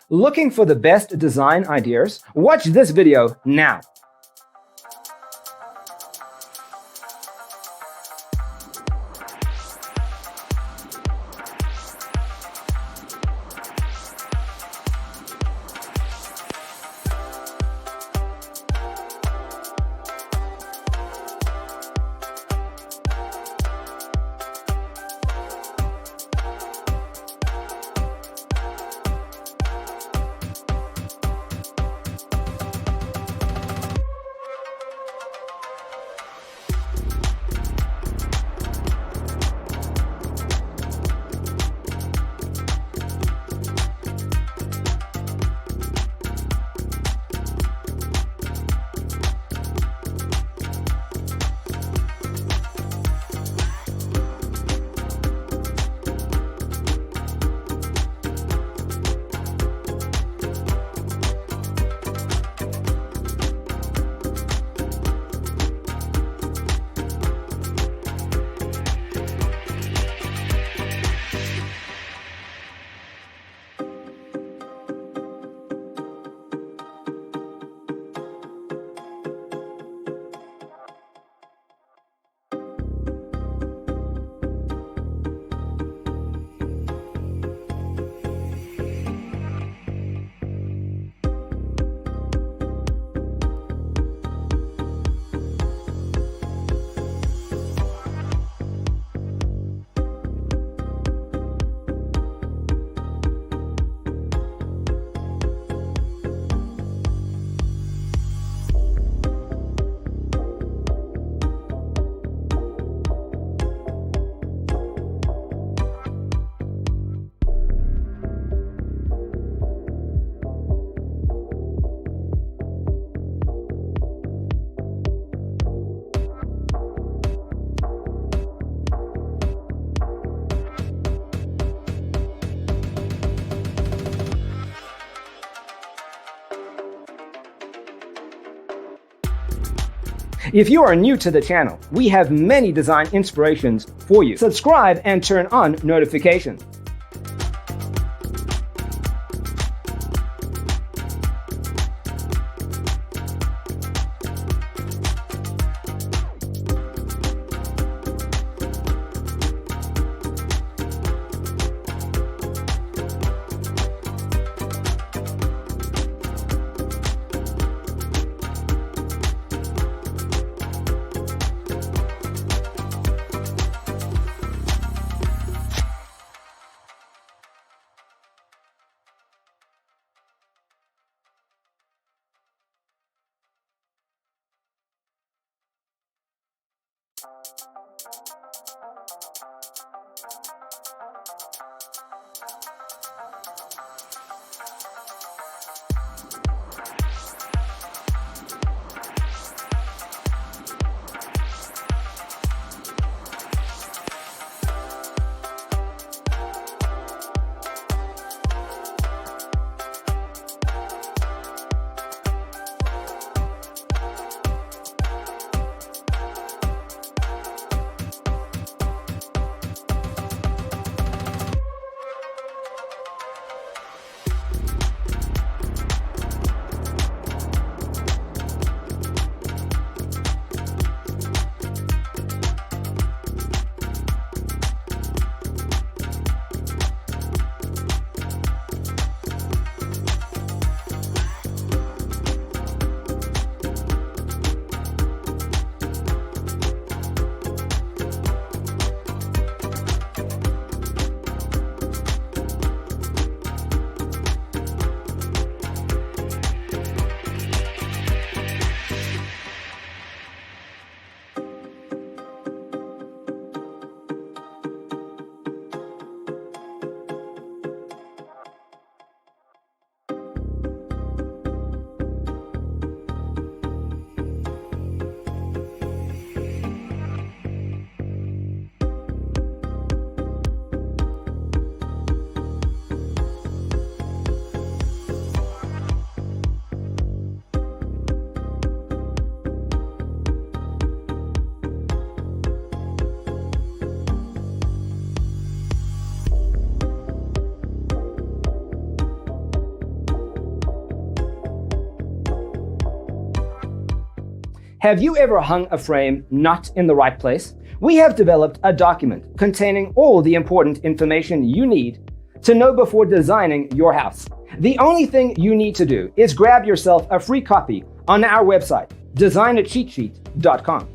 Looking for the best design ideas? Watch this video now. If you are new to the channel, we have many design inspirations for you. Subscribe and turn on notifications. Have you ever hung a frame not in the right place? We have developed a document containing all the important information you need to know before designing your house. The only thing you need to do is grab yourself a free copy on our website, designercheatsheet.com.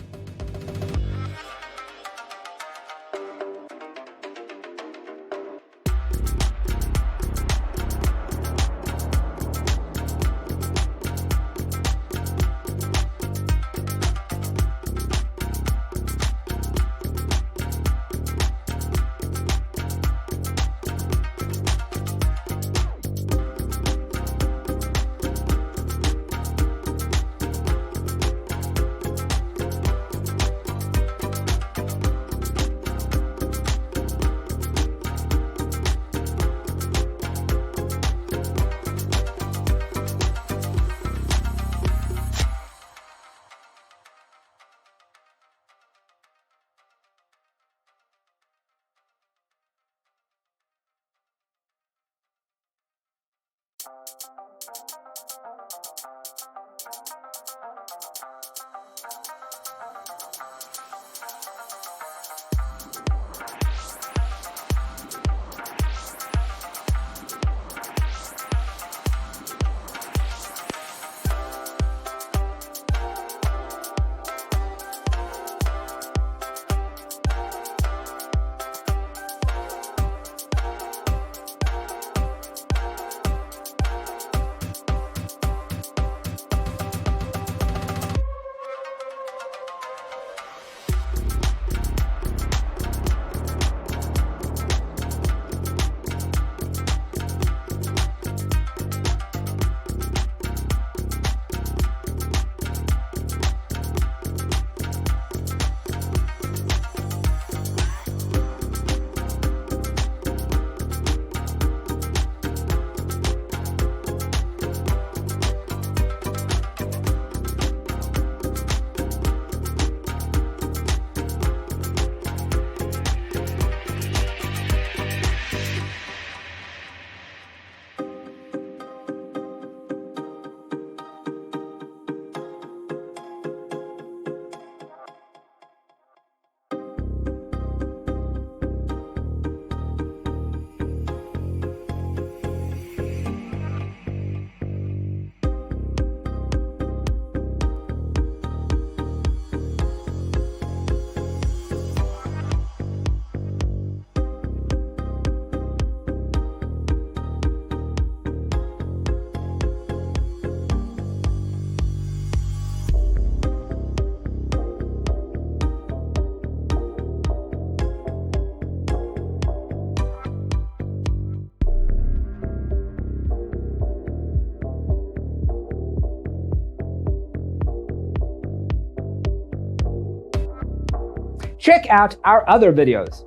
Check out our other videos.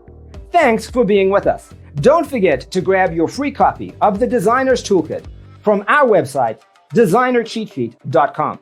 Thanks for being with us. Don't forget to grab your free copy of the Designer's Toolkit from our website, designercheatsheet.com.